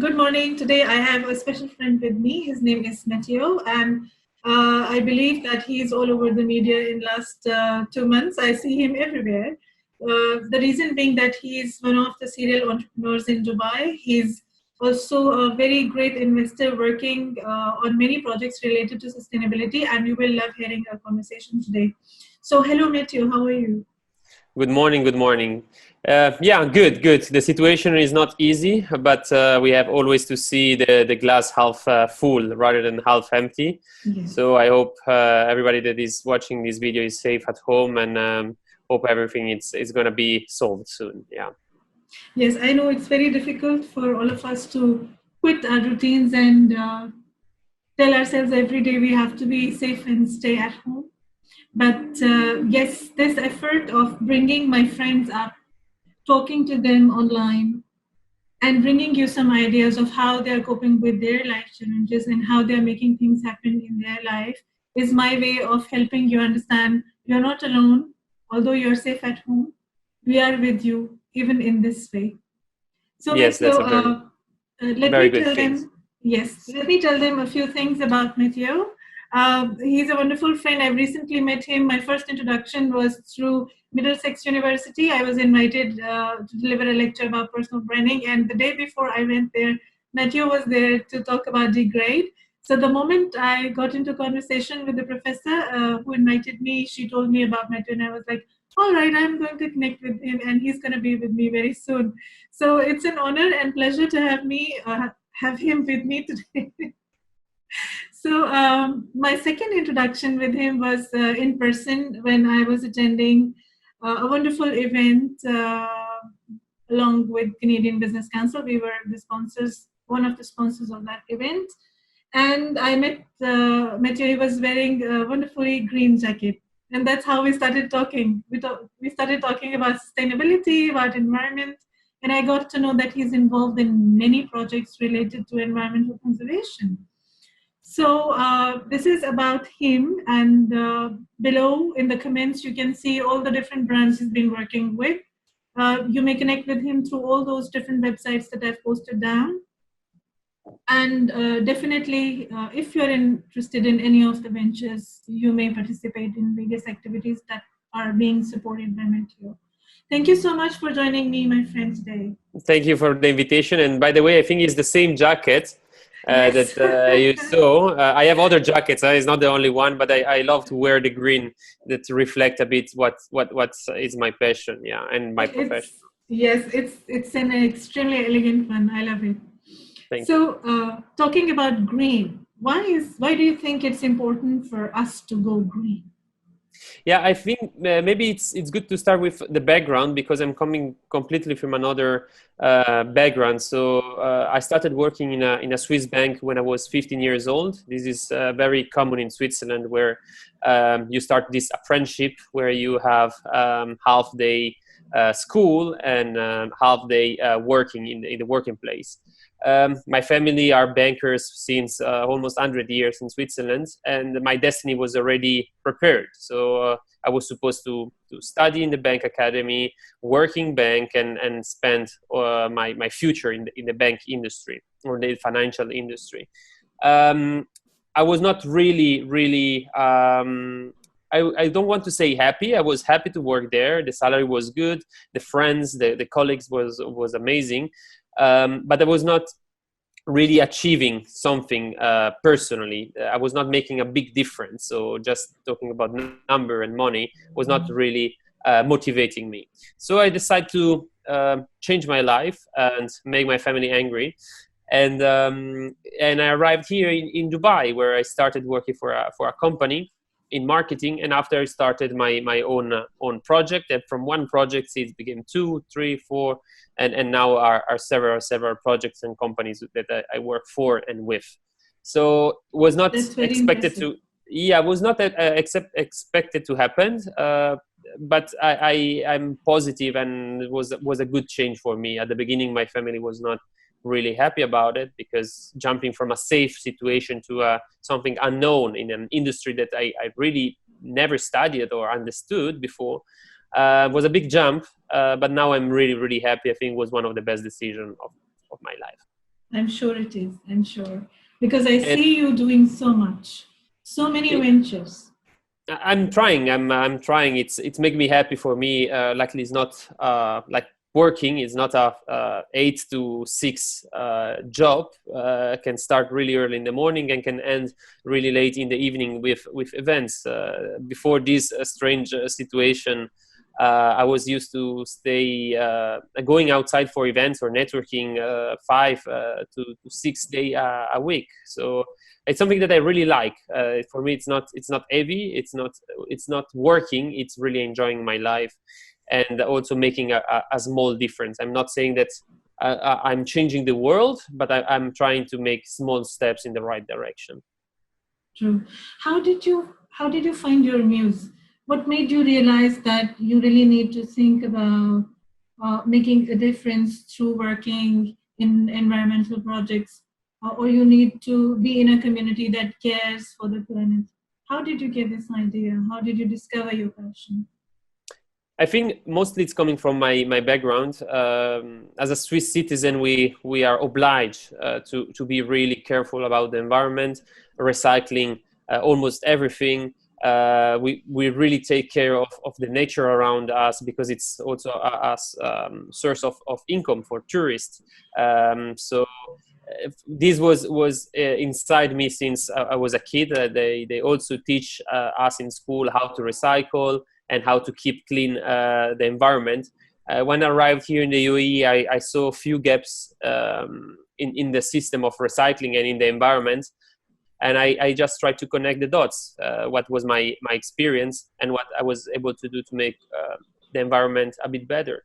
Good morning. Today I have a special friend with me. His name is Matteo, and I believe that he is all over the media in last 2 months. I see him everywhere. The reason being that he is one of the serial entrepreneurs in Dubai. He's also a very great investor working on many projects related to sustainability, and you will love hearing our conversation today. So, hello, Matteo. How are you? Good morning. Good morning. Yeah, good, good. The situation is not easy, but we have always to see the glass half full rather than half empty. Yes. So I hope everybody that is watching this video is safe at home, and hope everything is going to be solved soon. Yeah. Yes, I know it's very difficult for all of us to quit our routines and tell ourselves every day we have to be safe and stay at home. But yes, this effort of bringing my friends up, talking to them online, and bringing you some ideas of how they're coping with their life challenges and how they're making things happen in their life is my way of helping you understand you're not alone, although you're safe at home. We are with you, even in this way. So, Yes, that's Matteo, a very, let very me good tell thing. them, yes, let me tell them a few things about Matteo. He's a wonderful friend. I've recently met him. My first introduction was through Middlesex University. I was invited to deliver a lecture about personal branding, and the day before I went there, Matteo was there to talk about degrade. So the moment I got into conversation with the professor who invited me, she told me about Matteo, and I was like, all right, I'm going to connect with him, and he's going to be with me very soon. So it's an honor and pleasure to have him with me today. So my second introduction with him was in person when I was attending a wonderful event along with Canadian Business Council. We were the sponsors, one of the sponsors of that event. And I met Matthew. He was wearing a wonderfully green jacket. And that's how we started talking. We started talking about sustainability, about environment. And I got to know that he's involved in many projects related to environmental conservation. So this is about him, and below in the comments you can see all the different brands he's been working with. You may connect with him through all those different websites that I've posted down. And definitely, if you're interested in any of the ventures, you may participate in various activities that are being supported by Matteo. Thank you so much for joining me, my friend, today. Thank you for the invitation. And by the way, I think it's the same jacket Yes. that you saw. I have other jackets. It's not the only one, but I love to wear the green that reflect a bit what is my passion, yeah, and my profession. Yes, it's an extremely elegant one. I love it. Thank you. So, talking about green, why do you think it's important for us to go green? Yeah, I think maybe it's good to start with the background, because I'm coming completely from another background. So I started working in a Swiss bank when I was 15 years old. This is very common in Switzerland, where you start this apprenticeship where you have half day school and half day working in the working place. My family are bankers since almost 100 years in Switzerland, and my destiny was already prepared. So I was supposed to study in the bank academy, working bank, and spend my future in the bank industry or the financial industry. I was not really I don't want to say happy. I was happy to work there. The salary was good. The friends, the colleagues was amazing. But I was not really achieving something personally. I was not making a big difference. So just talking about number and money was not really motivating me. So I decided to change my life and make my family angry. And I arrived here in Dubai, where I started working for a company in marketing, and after I started my own project, and from one project it became 2, 3, 4, and now are several projects and companies that I work for and with. So was not expected to. Yeah, was not expected to happen, but I'm positive, and it was a good change for me. At the beginning, my family was not really happy about it, because jumping from a safe situation to something unknown in an industry that I really never studied or understood before was a big jump. But now I'm really happy. I think it was one of the best decisions of my life. I'm sure it is. I'm sure. Because I And see you doing so much, so many it, ventures. I'm trying. I'm trying. It's making me happy for me. Luckily, it's not like working. It's not a 8 to 6 job. Can start really early in the morning and can end really late in the evening with events. Before this strange situation, I was used to stay going outside for events or networking 5 to 6 days a week. So it's something that I really like. For me, it's not heavy. It's not working. It's really enjoying my life, and also making a small difference. I'm not saying that I'm changing the world, but I'm trying to make small steps in the right direction. True. How did you find your muse? What made you realize that you really need to think about making a difference through working in environmental projects, or you need to be in a community that cares for the planet? How did you get this idea? How did you discover your passion? I think mostly it's coming from my background. As a Swiss citizen, we are obliged to be really careful about the environment, recycling almost everything. We really take care of the nature around us because it's also a source of income for tourists. So this was inside me since I was a kid. They also teach us in school how to recycle and how to keep clean the environment. When I arrived here in the UAE, I saw a few gaps in the system of recycling and in the environment. And I just tried to connect the dots, what was my experience and what I was able to do to make the environment a bit better.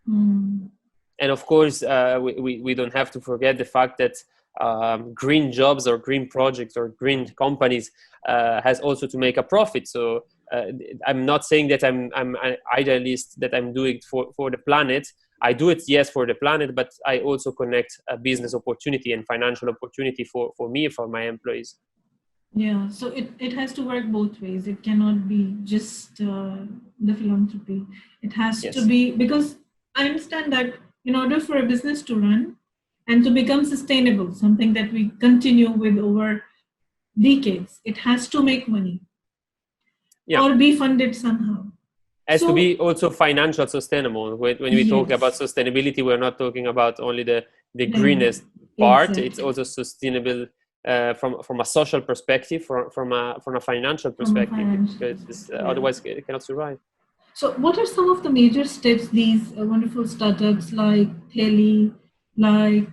Mm. And of course, we don't have to forget the fact that green jobs or green projects or green companies has also to make a profit. So I'm not saying that I'm an idealist, that I'm doing it for the planet. I do it, yes, for the planet, but I also connect a business opportunity and financial opportunity for me, for my employees. Yeah, so it has to work both ways. It cannot be just the philanthropy. It has to Yes. be, because I understand that in order for a business to run and to become sustainable, something that we continue with over decades, it has to make money Yeah. or be funded somehow. Has to So, be also financial sustainable. When we talk about yes, sustainability, we're not talking about only the then greenest part. It's exactly. also sustainable from a social perspective, from a financial From a perspective, financial, because yeah. otherwise it cannot survive. So, what are some of the major steps these wonderful startups like Tele, like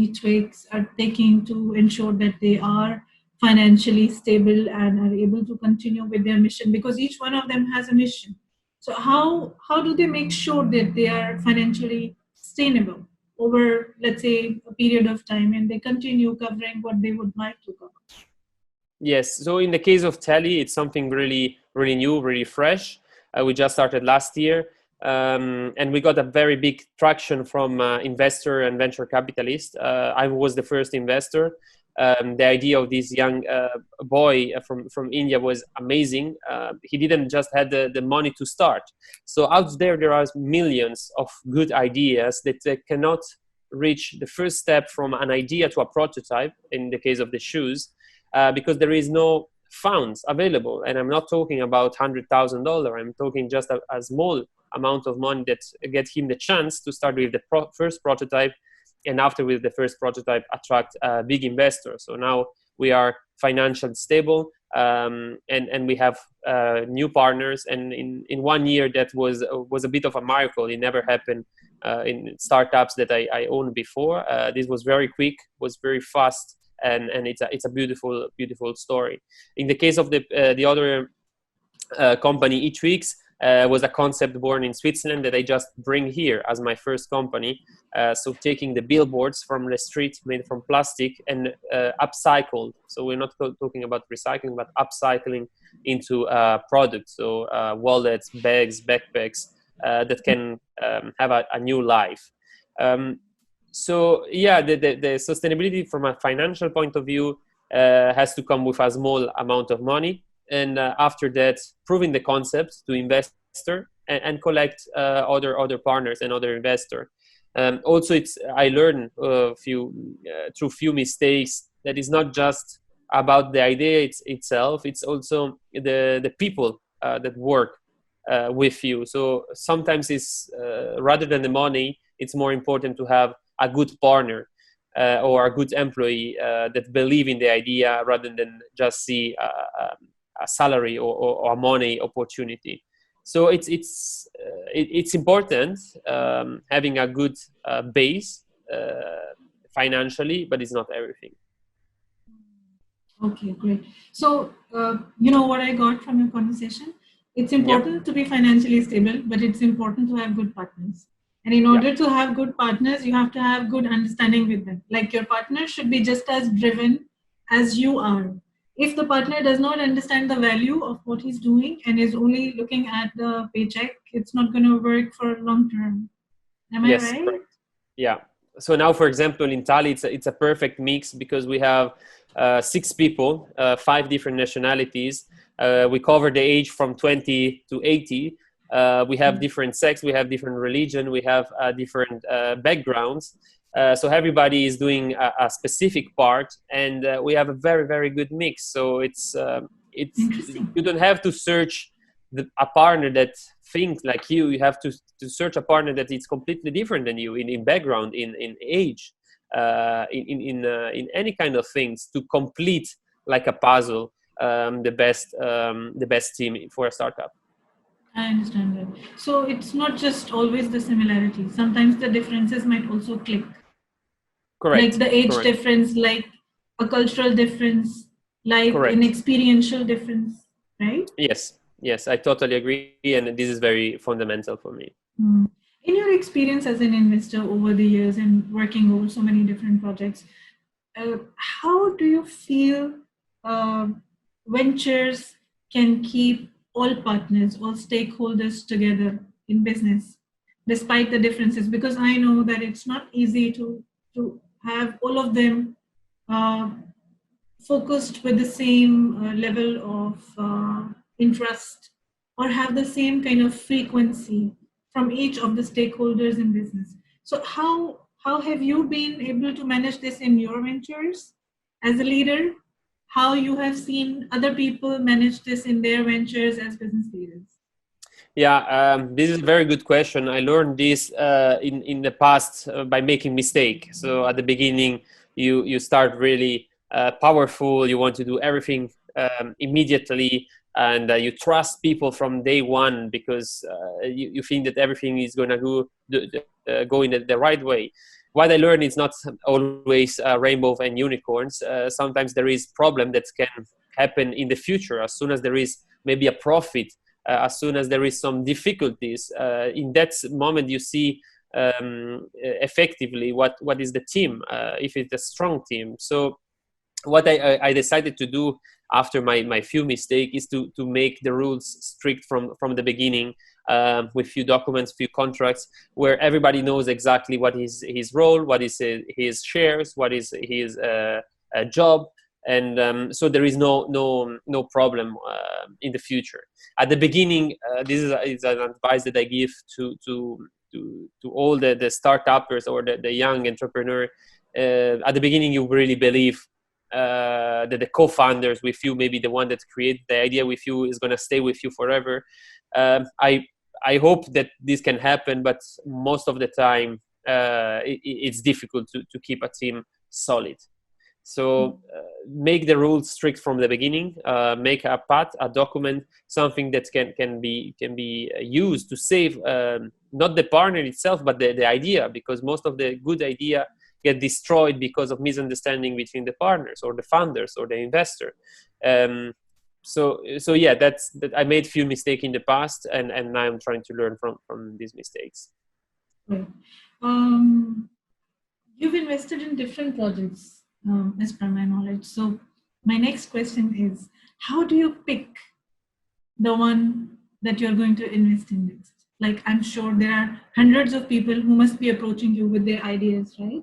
eTwix are taking to ensure that they are financially stable and are able to continue with their mission? Because each one of them has a mission. So, how do they make sure that they are financially sustainable over, let's say, a period of time, and they continue covering what they would like to cover? Yes. So in the case of Tele, it's something really, really new, really fresh. We just started last year, and we got a very big traction from investor and venture capitalists. I was the first investor. The idea of this young boy from India was amazing. He didn't just had the money to start. So out there are millions of good ideas that cannot reach the first step from an idea to a prototype. In the case of the shoes, because there is no funds available. And I'm not talking about $100,000. I'm talking just a small amount of money that get him the chance to start with the first prototype, and after with the first prototype attract big investors. So now we are financially stable, and we have new partners. And in 1 year, that was a bit of a miracle. It never happened in startups that I owned before. This was very quick, was very fast, and it's a beautiful story. In the case of the other company, eTwix, was a concept born in Switzerland that I just bring here as my first company. So taking the billboards from the street made from plastic and upcycled. So we're not talking about recycling, but upcycling into products. So wallets, bags, backpacks that can have a new life. So yeah, the sustainability from a financial point of view has to come with a small amount of money, and after that, proving the concept to investor and collect other partners and other investor. Also, I learned through few mistakes that it's not just about the idea itself. It's also the people that work with you. So sometimes it's rather than the money, it's more important to have a good partner or a good employee that believe in the idea rather than just see a salary or a money opportunity. So it's important having a good base financially, but it's not everything. Okay, great. So, you know what I got from your conversation? It's important Yeah. to be financially stable, but it's important to have good partners. And in Yeah. order to have good partners, you have to have good understanding with them. Like your partner should be just as driven as you are. If the partner does not understand the value of what he's doing and is only looking at the paycheck, it's not going to work for long term. Am I Yes, right? correct. Yeah. So now, for example, in Tali, it's a perfect mix because we have 6 people, 5 different nationalities. We cover the age from 20 to 80. We have different sex, we have different religion, we have different backgrounds. So everybody is doing a specific part, and we have a very, very good mix. So it's Interesting. you don't have to search a partner that thinks like you. You have to search a partner that is completely different than you in background, in age, in any kind of things to complete like a puzzle the best team for a startup. I understand that. So it's not just always the similarity. Sometimes the differences might also click, like Correct. the age Correct. difference, like a cultural difference, like an Correct. experiential difference, right? Yes. Yes, I totally agree, and this is very fundamental for me. Hmm. In your experience as an investor over the years and working over so many different projects, how do you feel uh, ventures can keep all partners, all stakeholders together in business, despite the differences? Because I know that it's not easy to have all of them uh, focused with the same level of interest or have the same kind of frequency from each of the stakeholders in business. So how have you been able to manage this in your ventures as a leader? How you have seen other people manage this in their ventures as business leaders? Yeah, this is a very good question. I learned this in the past by making mistake. So at the beginning, you start really powerful. You want to do everything immediately, and you trust people from day one because you think that everything is gonna go in the right way. What I learned is not always rainbow and unicorns. Sometimes there is problem that can happen in the future as soon as there is maybe a profit, as soon as there is some difficulties. In that moment you see effectively what is the team, if it's a strong team. So what I decided to do after my few mistakes is to make the rules strict from the beginning, with few documents, few contracts, where everybody knows exactly what is his role, what is his shares, what is his job, and so there is no problem in the future. At the beginning, this is an advice that I give to all the startuppers or the young entrepreneur. At the beginning, you really believe that the co-founders with you, maybe the one that created the idea with you, is going to stay with you forever. I hope that this can happen, but most of the time it's difficult to keep a team solid. So make the rules strict from the beginning. Make a path, a document, something that can be used to save not the partner itself, but the idea, because most of the good idea get destroyed because of misunderstanding between the partners or the founders or the investor. So yeah, that I made few mistakes in the past, and now I'm trying to learn from these mistakes. Right. You've invested in different projects, as per my knowledge. So my next question is, how do you pick the one that you're going to invest in next? Like, I'm sure there are hundreds of people who must be approaching you with their ideas, right?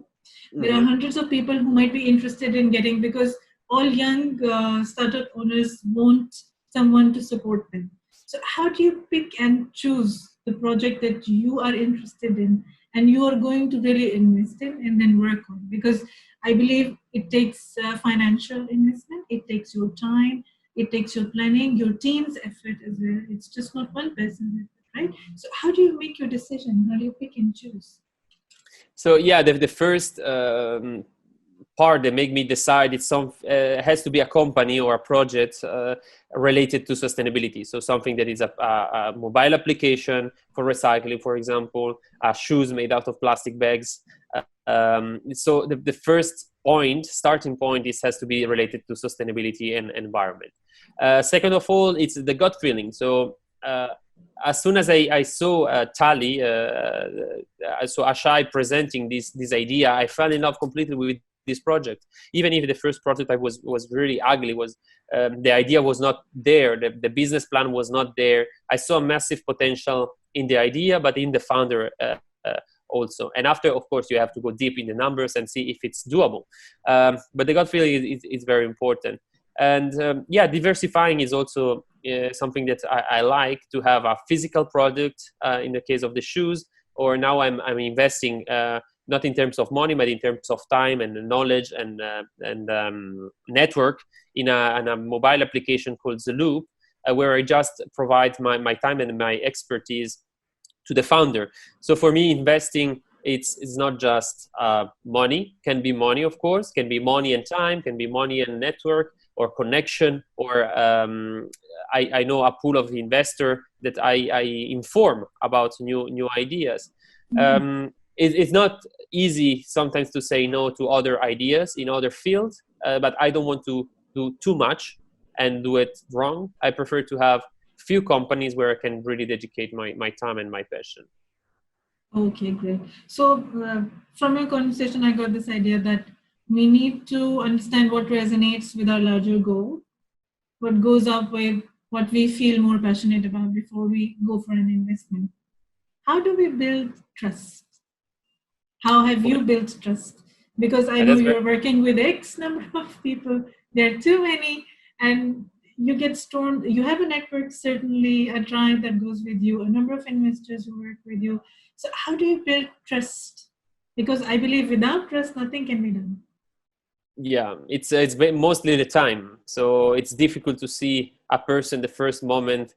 There are Mm-hmm. hundreds of people who might be interested in getting, because all young startup owners want someone to support them. So how do you pick and choose the project that you are interested in and you are going to really invest in and then work on, because I believe it takes financial investment, it takes your time, it takes your planning, your team's effort as well. It's just not one person's effort, right? So how do you make your decision? How do you pick and choose? So yeah, the first part that make me decide it's some has to be a company or a project related to sustainability. So something that is a mobile application for recycling, for example, shoes made out of plastic bags. So the first starting point, has to be related to sustainability and environment. Second of all, it's the gut feeling. So as soon as I saw Tali, I saw Ashai presenting this idea, I fell in love completely with this project. Even if the first prototype was really ugly, the idea was not there, the business plan was not there. I saw massive potential in the idea, but in the founder also. And after, of course, you have to go deep in the numbers and see if it's doable. But the gut feeling is very important. And diversifying is also something that I like, to have a physical product in the case of the shoes. Or now I'm investing not in terms of money, but in terms of time and knowledge and network in a mobile application called The Loop, where I just provide my time and my expertise to the founder. So for me, investing, it's not just money. Can be money, of course, can be money and time, can be money and network or connection, or I know a pool of investor that I inform about new ideas. Mm-hmm. It's not easy sometimes to say no to other ideas in other fields, but I don't want to do too much and do it wrong. I prefer to have few companies where I can really dedicate my time and my passion. Okay, great. So from your conversation, I got this idea that we need to understand what resonates with our larger goal, what goes up with what we feel more passionate about before we go for an investment. How do we build trust? How have you built trust? Because I know That's very you're working with X number of people, there are too many, and you get stormed. You have a network, certainly, a tribe that goes with you, a number of investors who work with you. So, how do you build trust? Because I believe without trust, nothing can be done. Yeah, it's mostly the time. So it's difficult to see a person the first moment,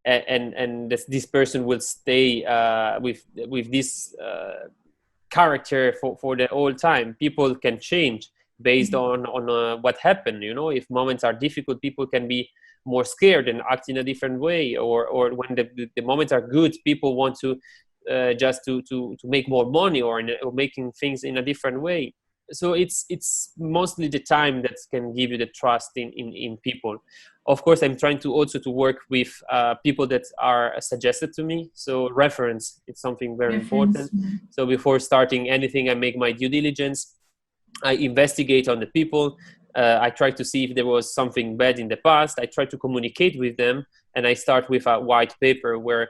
and this person will stay with this character for the whole time. People can change based on what happened. If moments are difficult, people can be more scared and act in a different way. Or when the moments are good, people want to just to make more money, or making things in a different way. So it's mostly the time that can give you the trust in people. Of course, I'm trying to also to work with people that are suggested to me. So reference, it's something very important. So before starting anything, I make my due diligence. I investigate on the people. I try to see if there was something bad in the past. I try to communicate with them, and I start with a white paper where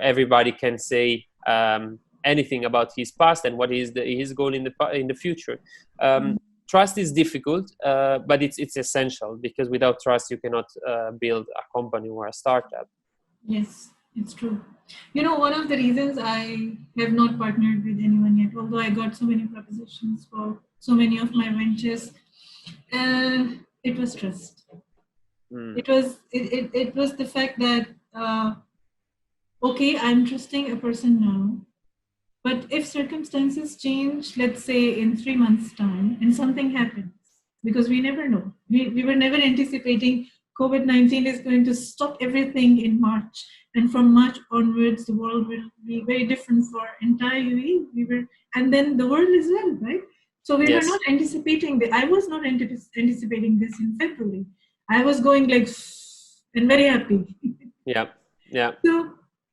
everybody can say anything about his past and what is his goal in the future. Trust is difficult, but it's essential, because without trust you cannot build a company or a startup. Yes, it's true. One of the reasons I have not partnered with anyone yet, although I got so many propositions for so many of my ventures, it was trust. It was the fact that okay, I'm trusting a person now, but if circumstances change, let's say in 3 months' time, and something happens, because we never know. We were never anticipating COVID-19 is going to stop everything in March. And from March onwards, the world will be very different for entire UAE. And then the world as well, right? So we were not anticipating I was not anticipating this in February. I was going like, and very happy. Yeah.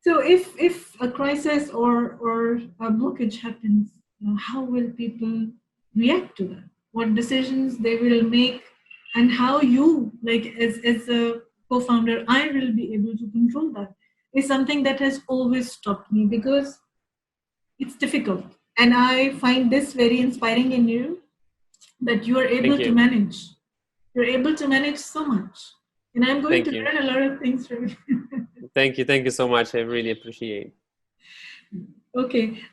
So if a crisis or a blockage happens, how will people react to that? What decisions they will make, and how you, like as a co-founder, I will be able to control that, is something that has always stopped me, because it's difficult. And I find this very inspiring in you, that you are able to manage. You're able to manage so much. And I'm going to learn a lot of things from you. Thank you so much. I really appreciate it. Okay.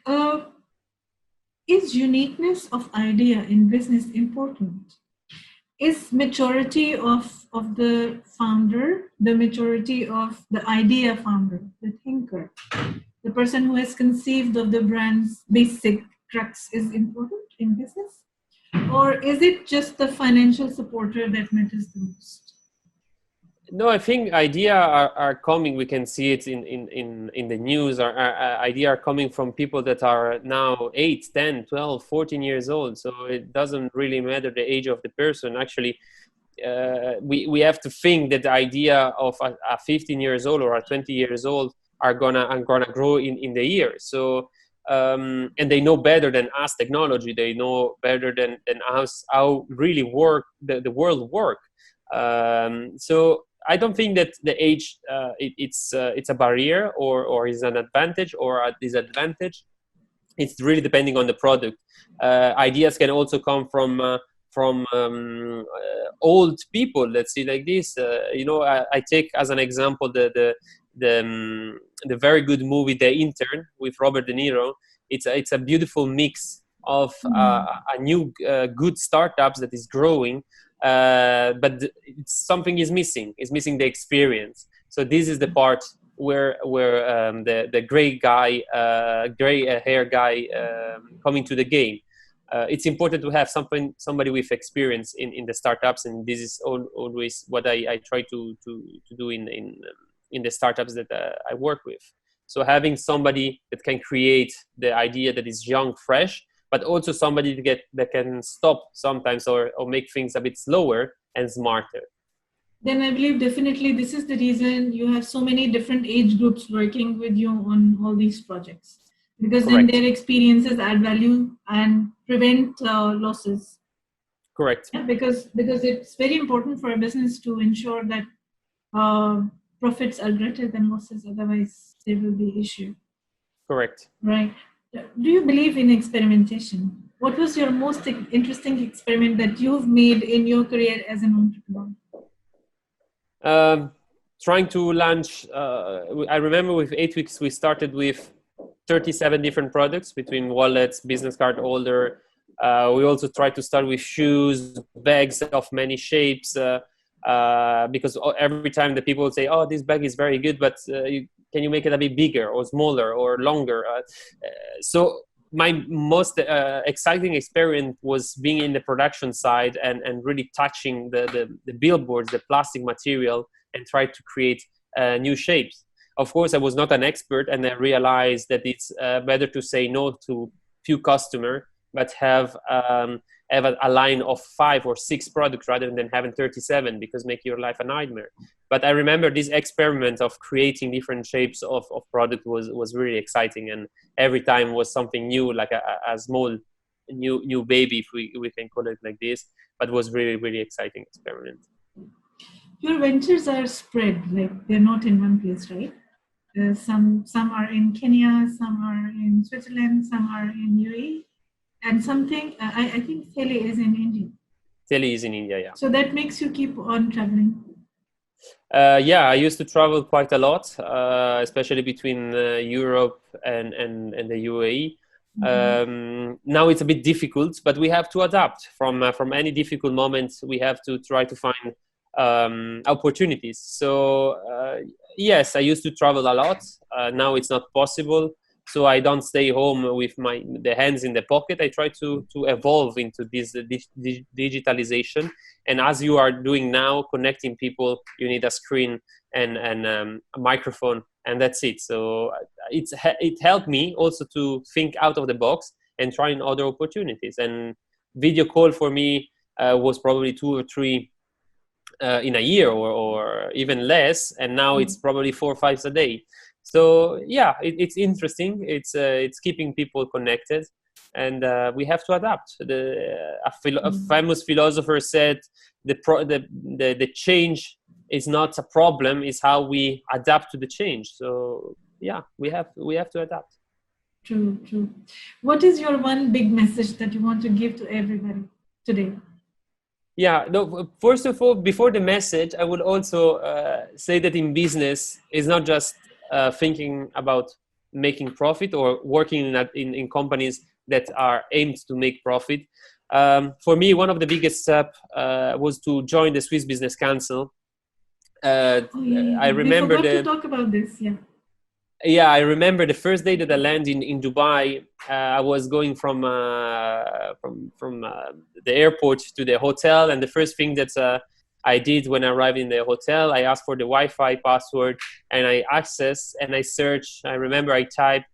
Is uniqueness of idea in business important? Is maturity of the founder, the maturity of the idea founder, the thinker, the person who has conceived of the brand's basic crux is important in business? Or is it just the financial supporter that matters the most? No, I think idea are coming. We can see it in the news. Idea are coming from people that are now 8, 10, 12, 14 years old. So it doesn't really matter the age of the person. Actually, we have to think that the idea of a 15 years old or a 20 years old are gonna grow in the years. So and they know better than us technology. They know better than us how really the world work. So I don't think that the age it's a barrier or is an advantage or a disadvantage. It's really depending on the product. Ideas can also come from old people. Let's see like this. I take as an example the very good movie The Intern with Robert De Niro. It's a beautiful mix of a new good startups that is growing. But something is missing. It's missing the experience. So this is the part where the gray hair guy coming to the game. It's important to have somebody with experience in the startups, and this is always what I try to do in the startups that I work with. So having somebody that can create the idea that is young, fresh, but also somebody that can stop sometimes or make things a bit slower and smarter. Then I believe definitely this is the reason you have so many different age groups working with you on all these projects, because Correct. then their experiences add value and prevent losses. Correct. Yeah, because it's very important for a business to ensure that profits are greater than losses, otherwise there will be issue. Correct. Right. Do you believe in experimentation? What was your most interesting experiment that you've made in your career as an entrepreneur? Trying to launch, I remember with 8 weeks, we started with 37 different products between wallets, business card holder. We also tried to start with shoes, bags of many shapes, because every time the people say, oh, this bag is very good, but can you make it a bit bigger or smaller or longer? So my most exciting experience was being in the production side and really touching the billboards, the plastic material, and try to create new shapes. Of course, I was not an expert, and I realized that it's better to say no to few customers, but have a line of 5 or 6 products rather than having 37, because make your life a nightmare. But I remember this experiment of creating different shapes of product was really exciting, and every time was something new, like a small new baby, if we can call it like this, but was really, really exciting experiment. Your ventures are spread, like they're not in one place, right? Some are in Kenya, some are in Switzerland, some are in UAE, and something I think Tele is in India. Tele is in India, yeah. So that makes you keep on traveling. Yeah, I used to travel quite a lot, especially between Europe and the UAE. Now it's a bit difficult, but we have to adapt from any difficult moments. We have to try to find opportunities. So yes, I used to travel a lot. Now it's not possible. So I don't stay home with the hands in the pocket. I try to evolve into this digitalization. And as you are doing now, connecting people, you need a screen and a microphone, and that's it. So it helped me also to think out of the box and trying other opportunities. And video call for me was probably 2 or 3 in a year or even less, and now it's probably 4 or 5 a day. So yeah, it's interesting. It's keeping people connected, and we have to adapt. A famous philosopher said, the change is not a problem; it's how we adapt to the change. So yeah, we have to adapt. True. What is your one big message that you want to give to everybody today? Yeah, no, first of all, before the message, I would also say that in business, it's not just thinking about making profit or working in companies that are aimed to make profit. For me, one of the biggest steps was to join the Swiss Business Council. I remember we forgot to talk about this. Yeah, I remember the first day that I landed in Dubai. I was going from the airport to the hotel, and the first thing that I did when I arrived in the hotel, I asked for the Wi-Fi password, and I accessed and I searched. I remember I typed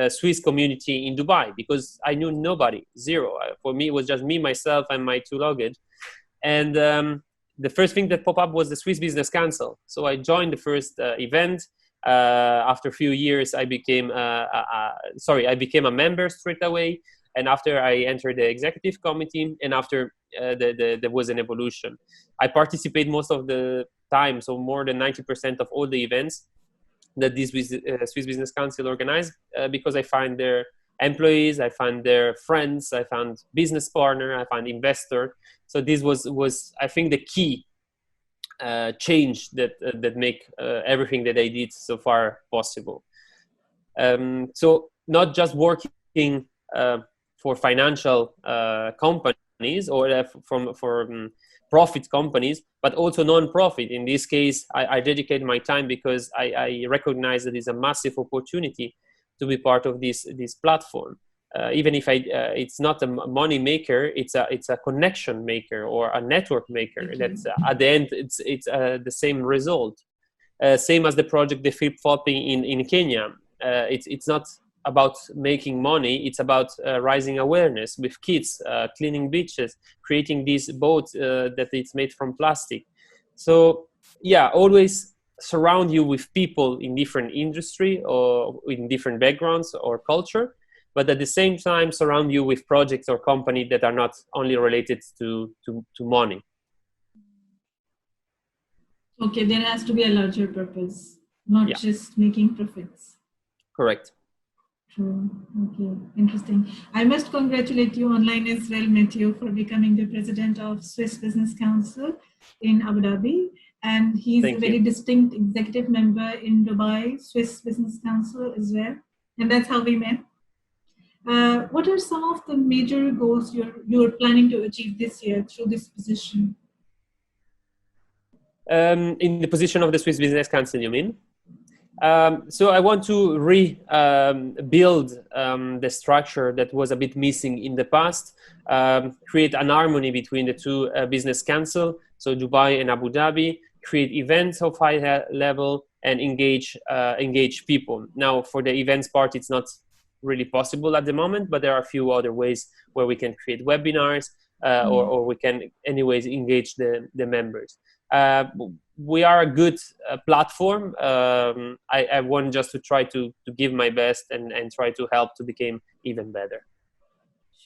Swiss community in Dubai because I knew nobody, zero. For me, it was just me, myself, and my two luggage. And the first thing that popped up was the Swiss Business Council. So I joined the first event. After a few years, I became a member straight away. And after I entered the executive committee, and after there was an evolution. I participate most of the time, so more than 90% of all the events that this Swiss Business Council organized, because I find their employees, I find their friends, I found business partner, I found investor. So this was I think the key change that make everything that I did so far possible. So not just working for financial companies or for profit companies, but also non-profit. In this case, I dedicate my time because I recognize that it's a massive opportunity to be part of this platform. Even if it's not a money maker, it's a connection maker or a network maker. That's at the end, it's the same result. Same as the project, the flip-flopping in Kenya. It's not about making money. It's about raising awareness with kids, cleaning beaches, creating these boats that it's made from plastic. So yeah, always surround you with people in different industry or in different backgrounds or culture, but at the same time surround you with projects or companies that are not only related to money. Okay, there has to be a larger purpose, not just making profits. Correct. True. Okay, interesting. I must congratulate you online as well, Matteo, for becoming the president of Swiss Business Council in Abu Dhabi. And he's a very distinct executive member in Dubai, Swiss Business Council as well. And that's how we met. What are some of the major goals you're planning to achieve this year through this position? In the position of the Swiss Business Council, you mean? So I want to rebuild the structure that was a bit missing in the past, create an harmony between the two business council, so Dubai and Abu Dhabi, create events of high level and engage people. Now, for the events part, it's not really possible at the moment, but there are a few other ways where we can create webinars or we can anyways engage the members. We are a good platform. I want just to try to give my best and try to help to become even better.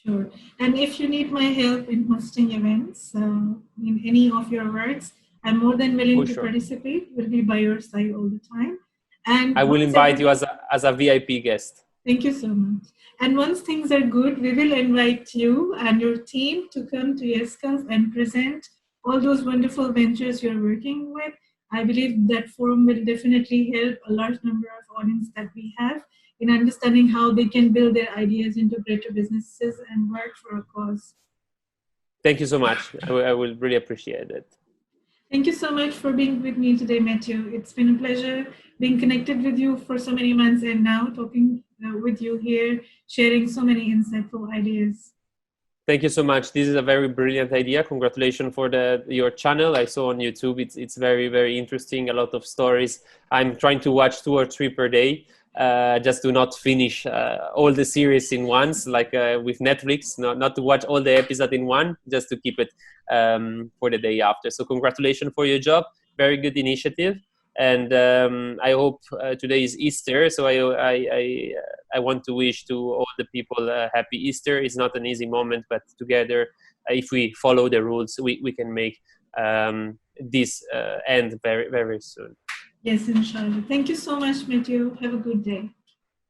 Sure. And if you need my help in hosting events in any of your works, I'm more than willing to participate. We'll be by your side all the time. And I will invite you as a VIP guest. Thank you so much. And once things are good, we will invite you and your team to come to YesConf and present all those wonderful ventures you're working with. I believe that forum will definitely help a large number of audience that we have in understanding how they can build their ideas into greater businesses and work for a cause. Thank you so much. I will really appreciate it. Thank you so much for being with me today, Matteo. It's been a pleasure being connected with you for so many months and now talking with you here, sharing so many insightful ideas. Thank you so much. This is a very brilliant idea. Congratulations for your channel. I saw on YouTube. It's very, very interesting. A lot of stories. I'm trying to watch 2 or 3 per day. Just to not finish all the series in once, like with Netflix, not to watch all the episodes in one, just to keep it for the day after. So congratulations for your job. Very good initiative. And I hope today is Easter. So I want to wish to all the people a happy Easter. It's not an easy moment, but together, if we follow the rules, we can make this end very, very soon. Yes, inshallah. Thank you so much, Matteo. Have a good day.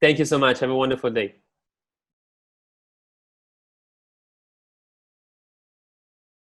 Thank you so much. Have a wonderful day.